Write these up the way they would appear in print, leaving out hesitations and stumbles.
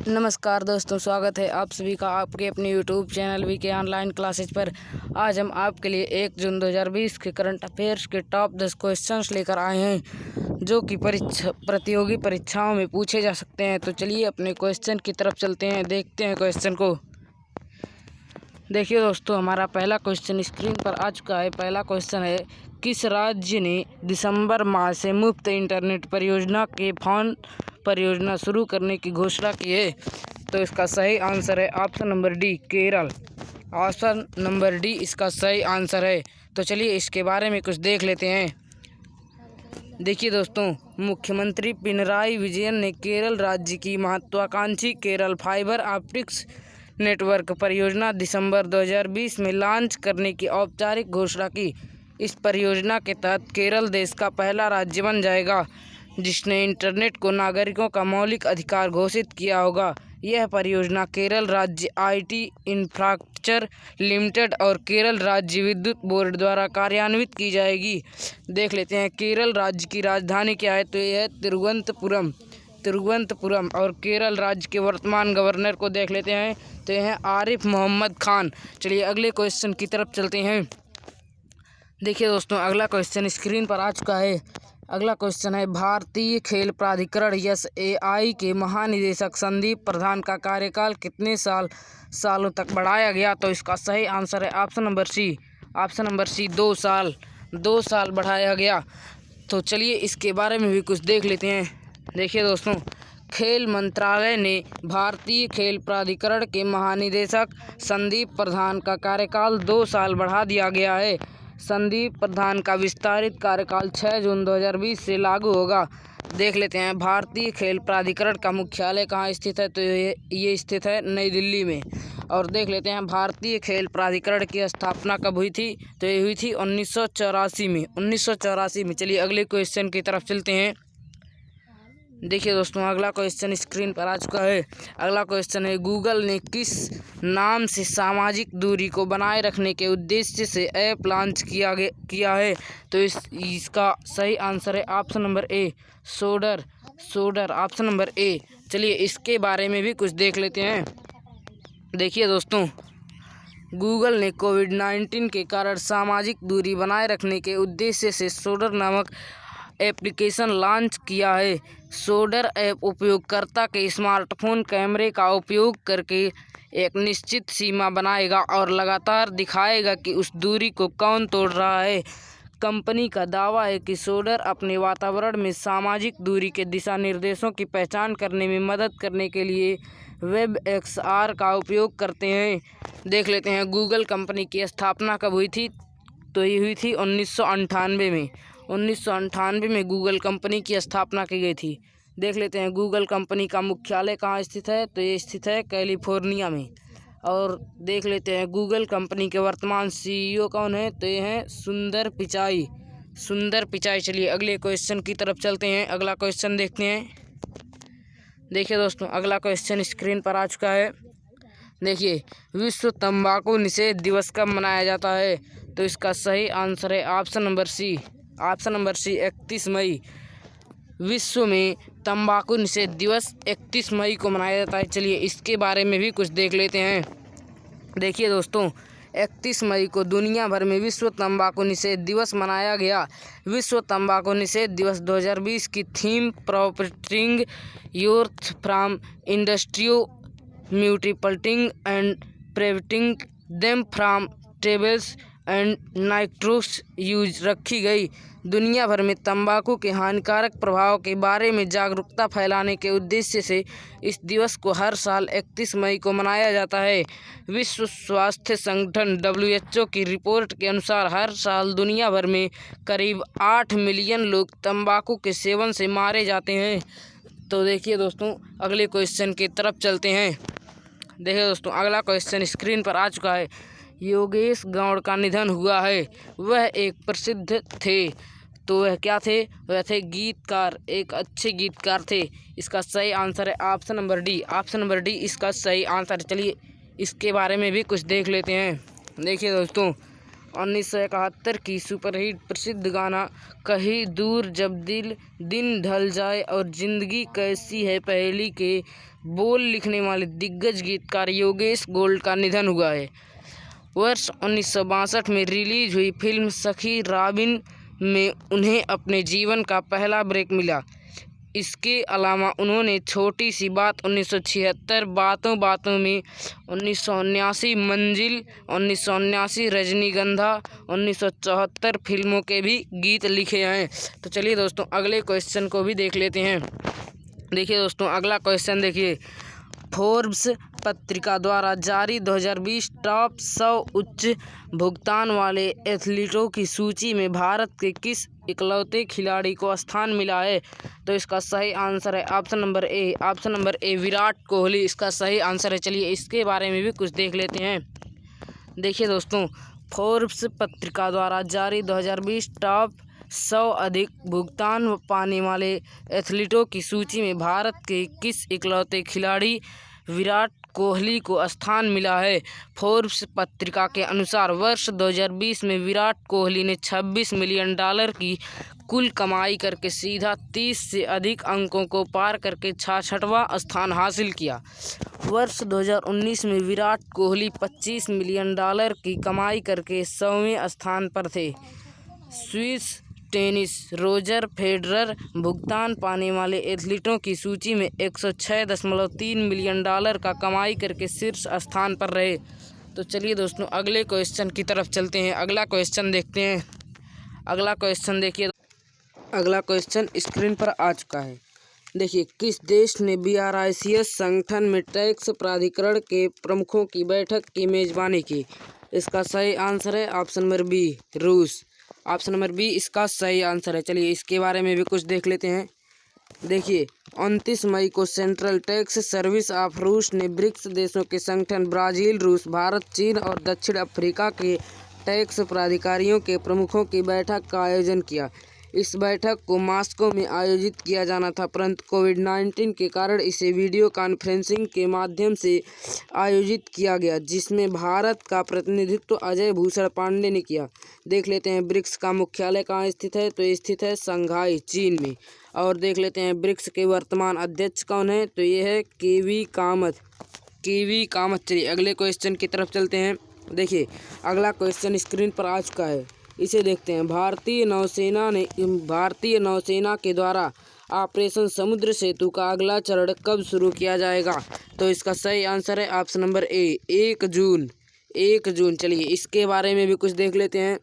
नमस्कार दोस्तों, स्वागत है आप सभी का आपके अपने YouTube channel VK online classes पर। आज हम आपके लिए 1 जून 2020 के करंट अफेयर्स के टॉप 10 क्वेश्चंस लेकर आए हैं जो कि प्रतियोगी परीक्षाओं में पूछे जा सकते हैं। तो चलिए अपने क्वेश्चन की तरफ चलते हैं, देखते हैं क्वेश्चन को। देखिए दोस्तों, हमारा पहला क्वेश्चन स्क्रीन पर आ चुका है। पहला क्वेश्चन है, किस राज्य ने दिसंबर माह से मुफ्त इंटरनेट परियोजना के फोन परियोजना शुरू करने की घोषणा की है? तो इसका सही आंसर है option number D, Kerala. Option number D इसका सही आंसर है। तो चलिए इसके बारे में कुछ देख लेते हैं। देखिए दोस्तों, मुख्यमंत्री पिनराई विजयन ने केरल राज्य की महत्वाकांक्षी केरल फाइबर ऑप्टिक्स नेटवर्क परियोजना दिसंबर 2020 में लॉन्च करने की औपचारिक घोषणा की। इस परियोजना के तहत केरल देश का पहला राज्य बन जाएगा जिसने इंटरनेट को नागरिकों का मौलिक अधिकार घोषित किया होगा। यह परियोजना केरल राज्य आईटी इंफ्रास्ट्रक्चर लिमिटेड और केरल राज्य विद्युत बोर्ड द्वारा कार्यान्वित की जाएगी। देख लेते हैं केरल राज्य की राजधानी क्या है। तो यह है तिरुवनंतपुरम। और केरल राज्य के वर्तमान गवर्नर को देख लेते हैं, तो यह है आरिफ मोहम्मद खान। चलिए अगले क्वेश्चन की तरफ चलते हैं। देखिए दोस्तों, अगला क्वेश्चन स्क्रीन पर आ चुका है। अगला क्वेश्चन है, भारतीय खेल प्राधिकरण एसएआई के महानिदेशक संदीप प्रधान का कार्यकाल कितने सालों तक बढ़ाया गया? तो इसका सही आंसर है ऑप्शन नंबर सी 2 साल। 2 साल बढ़ाया गया। तो चलिए इसके बारे में भी कुछ देख लेते हैं। देखिए दोस्तों, खेल मंत्रालय ने भारतीय खेल प्राधिकरण के महानिदेशक संदीप प्रधान का कार्यकाल 2 साल बढ़ा दिया गया है। संदीप प्रधान का विस्तारित कार्यकाल 6 जून 2020 से लागू होगा। देख लेते हैं भारतीय खेल प्राधिकरण का मुख्यालय कहाँ स्थित है। तो ये स्थित है नई दिल्ली में। और देख लेते हैं भारतीय खेल प्राधिकरण की स्थापना कब हुई थी? तो ये हुई थी 1984 में। चलिए अगले क्वेश्चन की तरफ चलते हैं। देखिए दोस्तों, अगला क्वेश्चन स्क्रीन पर आ चुका है। अगला क्वेश्चन है, गूगल ने किस नाम से सामाजिक दूरी को बनाए रखने के उद्देश्य से ऐप लॉन्च किया है? तो इसका सही आंसर है option number A, solder. Option number A. चलिए इसके बारे में भी कुछ देख लेते हैं। देखिए दोस्तों, गूगल ने कोविड-19 के कारण सामाजिक दूरी बनाए रखने के उद्देश्य से सोडर नामक एप्लीकेशन लॉन्च किया है। सोडर ऐप उपयोगकर्ता के स्मार्टफोन कैमरे का उपयोग करके एक निश्चित सीमा बनाएगा और लगातार दिखाएगा कि उस दूरी को कौन तोड़ रहा है। कंपनी का दावा है कि सोडर अपने वातावरण में सामाजिक दूरी के दिशा निर्देशों की पहचान करने में मदद करने के लिए WebXR का उपयोग करते हैं। देख लेते हैं गूगल कंपनी की स्थापना कब हुई थी? तो ये हुई थी 1998 में। 1998 में गूगल कंपनी की स्थापना की गई थी। देख लेते हैं गूगल कंपनी का मुख्यालय कहाँ स्थित है? तो ये स्थित है कैलिफोर्निया में। और देख लेते हैं गूगल कंपनी के वर्तमान CEO कौन है? तो ये हैं सुंदर पिचाई। चलिए अगले क्वेश्चन की तरफ चलते हैं। अगला क्वेश्चन देखते हैं। देखिए दोस्तों, अगला क्वेश्चन स्क्रीन पर आ चुका है। देखिए, विश्व तंबाकू निषेध दिवस कब मनाया जाता है? तो इसका सही आंसर है ऑप्शन नंबर सी 31 मई। विश्व में तंबाकू निषेध दिवस 31 मई को मनाया जाता है। चलिए इसके बारे में भी कुछ देख लेते हैं। देखिए दोस्तों, 31 मई को दुनिया भर में विश्व तंबाकू निषेध दिवस मनाया गया। विश्व तंबाकू निषेध दिवस 2020 की theme prohibiting youth from industrial multiplying and preventing them from tables and nitrous use रखी गई। दुनिया भर में तंबाकू के हानिकारक प्रभाव के बारे में जागरूकता फैलाने के उद्देश्य से इस दिवस को हर साल 31 मई को मनाया जाता है। विश्व स्वास्थ्य संगठन WHO की रिपोर्ट के अनुसार हर साल दुनिया भर में करीब 8 मिलियन लोग तंबाकू के सेवन से मारे जाते हैं। तो देखिए दोस्तों, अगले क्वेश्चन की तरफ चलते हैं। देखिए दोस्तों, अगला क्वेश्चन स्क्रीन पर आ चुका है। योगेश गौड़ का निधन हुआ है। वह एक प्रसिद्ध थे। तो वह क्या थे? वह थे गीतकार, एक अच्छे गीतकार थे। इसका सही आंसर है ऑप्शन नंबर डी इसका सही आंसर। चलिए इसके बारे में भी कुछ देख लेते हैं। देखिए दोस्तों, 1971 की सुपरहिट प्रसिद्ध गाना कहीं दूर जब दिन ढल जाए और जिंदगी कैसी है पहेली के बोल लिखने वाले दिग्गज गीतकार योगेश गोल्ड का निधन हुआ है। वर्ष 1962 में रिलीज हुई फिल्म सखी राबिन में उन्हें अपने जीवन का पहला ब्रेक मिला। इसके अलावा उन्होंने छोटी सी बात 1976, बातों बातों में 1979, मंजिल 1979, रजनीगंधा 1974 फिल्मों के भी गीत लिखे हैं। तो चलिए दोस्तों अगले क्वेश्चन को भी देख लेते हैं। देखिए दोस्तों अगला क्वेश्चन देखिए, फोर्ब्स पत्रिका द्वारा जारी 2020 टॉप 100 उच्च भुगतान वाले एथलीटों की सूची में भारत के किस इकलौते खिलाड़ी को स्थान मिला है? तो इसका सही आंसर है ऑप्शन नंबर ए विराट कोहली इसका सही आंसर है। चलिए इसके बारे में भी कुछ देख लेते हैं। देखिए दोस्तों, फोर्ब्स पत्रिका द्वारा जारी 2020 टॉप 100 अधिक भुगतान पाने वाले एथलीटों की सूची में भारत के किस इकलौते खिलाड़ी विराट कोहली को स्थान मिला है? फोर्ब्स पत्रिका के अनुसार वर्ष 2020 में विराट कोहली ने $26 मिलियन की कुल कमाई करके सीधा 30 से अधिक अंकों को पार करके 66वां स्थान हासिल किया। वर्ष 2019 में विराट कोहली $25 मिलियन की कमाई करके 100वें स्थान पर थे। स्विस टेनिस रोजर फेडरर भुगतान पाने वाले एथलीटों की सूची में 106.3 मिलियन का कमाई करके शीर्ष स्थान पर रहे। तो चलिए दोस्तों अगले क्वेश्चन की तरफ चलते हैं। अगला क्वेश्चन देखते हैं। अगला क्वेश्चन देखिए, अगला क्वेश्चन स्क्रीन पर आ चुका है। देखिए, किस देश ने BRICS संगठन में टैक्स प्राधिकरण के प्रमुखों की बैठक की मेजबानी की? इसका सही आंसर है ऑप्शन नंबर बी रूस। ऑप्शन नंबर बी इसका सही आंसर है। चलिए इसके बारे में भी कुछ देख लेते हैं। देखिए, 29 मई को सेंट्रल टैक्स सर्विस ऑफ रूस ने ब्रिक्स देशों के संगठन ब्राज़ील, रूस, भारत, चीन और दक्षिण अफ्रीका के टैक्स प्राधिकारियों के प्रमुखों की बैठक का आयोजन किया। इस बैठक को मॉस्को में आयोजित किया जाना था, परंतु कोविड-19 के कारण इसे वीडियो कॉन्फ्रेंसिंग के माध्यम से आयोजित किया गया, जिसमें भारत का प्रतिनिधित्व अजय भूषण पांडे ने किया। देख लेते हैं ब्रिक्स का मुख्यालय कहाँ स्थित है? तो स्थित है शंघाई, चीन में। और देख लेते हैं ब्रिक्स के वर्तमान अध्यक्ष कौन है? तो ये है केवी कामत। चलिए अगले क्वेश्चन की तरफ चलते हैं। देखिए अगला क्वेश्चन स्क्रीन पर आ चुका है, इसे देखते हैं। भारतीय नौसेना के द्वारा ऑपरेशन समुद्र सेतु का अगला चरण कब शुरू किया जाएगा? तो इसका सही आंसर है ऑप्शन नंबर ए 1 जून। चलिए इसके बारे में भी कुछ देख लेते हैं।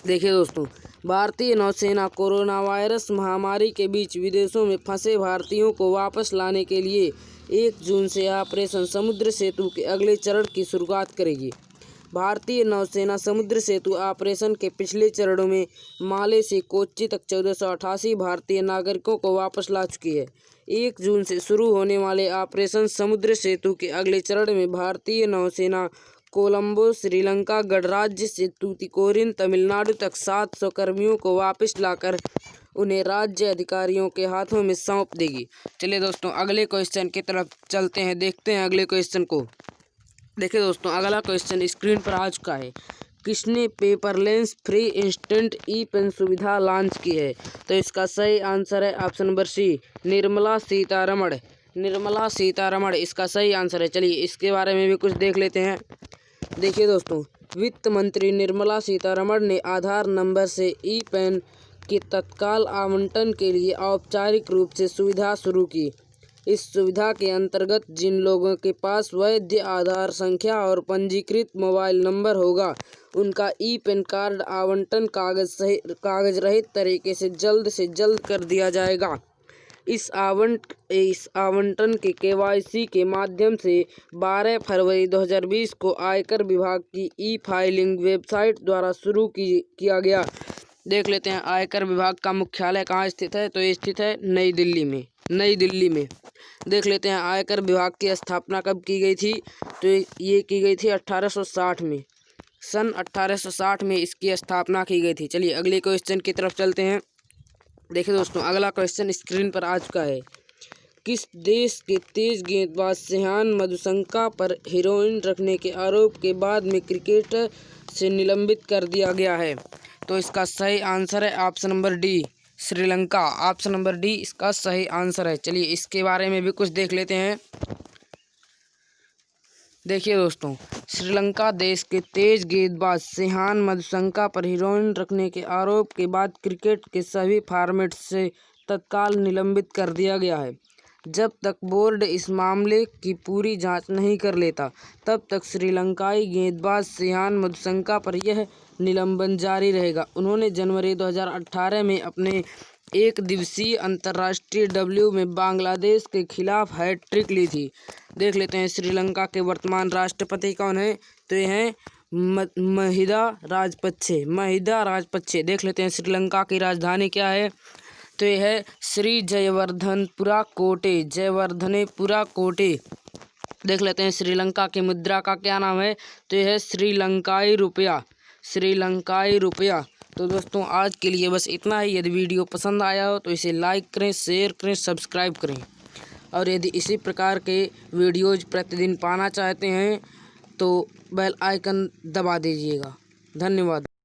देखिए दोस्तों, भारतीय नौसेना कोरोना वायरस महामारी के बीच विदेशों में फंसे भारतीयों को वापस लाने के लिए 1 जून से ऑपरेशन समुद्र सेतु के अगले चरण की शुरुआत करेगी। भारतीय नौसेना समुद्र सेतु ऑपरेशन के पिछले चरणों में माले से कोच्चि तक 1488 भारतीय नागरिकों को वापस ला चुकी है। 1 जून से शुरू होने वाले ऑपरेशन समुद्र सेतु के अगले चरण में भारतीय नौसेना कोलंबो, श्रीलंका गणराज्य से तूतीकोरिन, तमिलनाडु तक 700 कर्मियों को वापस लाकर उन्हें राज्य अधिकारियों के हाथों में सौंप देगी। चलिए दोस्तों अगले क्वेश्चन की तरफ चलते हैं, देखते हैं अगले क्वेश्चन को। देखिए दोस्तों अगला क्वेश्चन स्क्रीन पर आ चुका है। किसने paperless free instant e PAN सुविधा लॉन्च की है? तो इसका सही आंसर है option number C Nirmala Sitharaman इसका सही आंसर है। चलिए इसके बारे में भी कुछ देख लेते हैं। देखिए दोस्तों, वित्त मंत्री निर्मला सीतारमण ने आधार नंबर से ई पेन के तत्काल आवंटन के लिए औपचारिक रूप से सुविधा शुरू की। इस सुविधा के अंतर्गत जिन लोगों के पास वैध आधार संख्या और पंजीकृत मोबाइल नंबर होगा, उनका ई पेन कार्ड आवंटन कागज रहित तरीके से जल्द कर दिया जाएगा। इस आवंटन के KYC के माध्यम से 12 फरवरी 2020 को आयकर विभाग की ई-फाइलिंग वेबसाइट द्वारा शुरू किया गया। देख लेते हैं आयकर विभाग का मुख्यालय कहाँ स्थित है? तो ये स्थित है नई दिल्ली में। देख लेते हैं आयकर विभाग की स्थापना कब की गई थी? तो ये की गई थी 1860 में। सन 1860 में इसकी स्थापना की गई थी। चलिए अगले क्वेश्चन की तरफ चलते हैं। देखिए दोस्तों अगला क्वेश्चन स्क्रीन पर आ चुका है। किस देश के तेज गेंदबाज शेहान मधुशंका पर हेरोइन रखने के आरोप के बाद में क्रिकेट से निलंबित कर दिया गया है? तो इसका सही आंसर है option number D, Sri Lanka. Option number D इसका सही आंसर है। चलिए इसके बारे में भी कुछ देख लेते हैं। देखिए दोस्तों, श्रीलंका देश के तेज गेंदबाज शेहान मधुशंका पर हेरोइन रखने के आरोप के बाद क्रिकेट के सभी फॉर्मेट से तत्काल निलंबित कर दिया गया है। जब तक बोर्ड इस मामले की पूरी जांच नहीं कर लेता, तब तक श्रीलंकाई गेंदबाज शेहान मधुशंका पर यह निलंबन जारी रहेगा। उन्होंने जनवरी 2018 में अपने एक दिवसीय अंतर्राष्ट्रीय डब्ल्यू में बांग्लादेश के खिलाफ हैट्रिक ली थी। देख लेते हैं श्रीलंका के वर्तमान राष्ट्रपति कौन है? तो ये हैं महिदा राजपक्षे। महिदा राजपक्षे। देख लेते हैं श्रीलंका की राजधानी क्या है? तो ये है श्री जयवर्धनपुरा कोटे। जयवर्धनेपुरा कोटे। देख लेते हैं श्रीलंका की मुद्रा का क्या नाम है? तो यह है श्रीलंकाई रुपया। श्रीलंकाई रुपया। तो दोस्तों आज के लिए बस इतना ही। यदि वीडियो पसंद आया हो तो इसे लाइक करें, शेयर करें, सब्सक्राइब करें। और यदि इसी प्रकार के वीडियोज़ प्रतिदिन पाना चाहते हैं तो बेल आइकन दबा दीजिएगा। धन्यवाद।